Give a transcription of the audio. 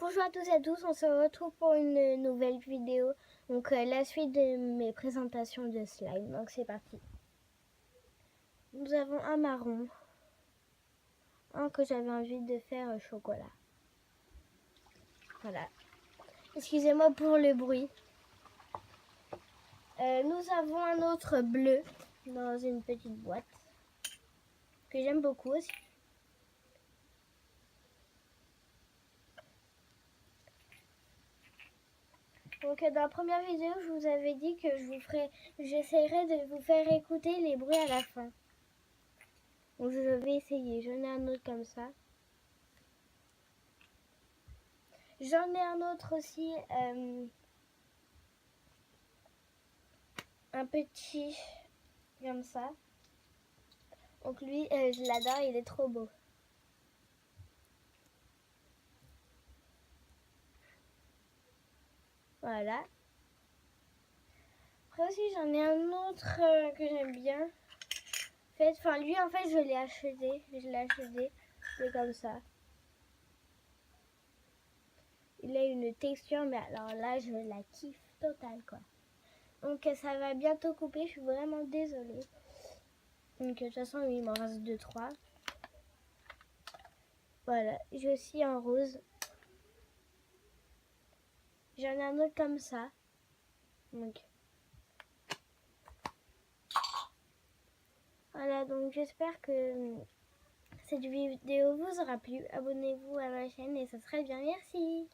Bonjour à tous et à tous, on se retrouve pour une nouvelle vidéo. Donc la suite de mes présentations de slime. Donc c'est parti. Nous avons un marron. Un que j'avais envie de faire chocolat. Voilà. Excusez-moi pour le bruit. Nous avons un autre bleu dans une petite boîte. Que j'aime beaucoup aussi. Donc dans la première vidéo, je vous avais dit que j'essaierai de vous faire écouter les bruits à la fin. Donc je vais essayer. J'en ai un autre comme ça. J'en ai un autre aussi, un petit comme ça. Donc lui, je l'adore, il est trop beau. Voilà. Après aussi, j'en ai un autre que j'aime bien. Enfin, lui, en fait, je l'ai acheté. C'est comme ça. Il a une texture, mais alors là, je la kiffe totale, quoi. Donc, ça va bientôt couper. Je suis vraiment désolée. Donc, de toute façon, il m'en reste 2-3. Voilà. J'ai aussi un rose. J'en ai un autre comme ça. Donc, voilà, donc j'espère que cette vidéo vous aura plu. Abonnez-vous à ma chaîne et ça serait bien. Merci.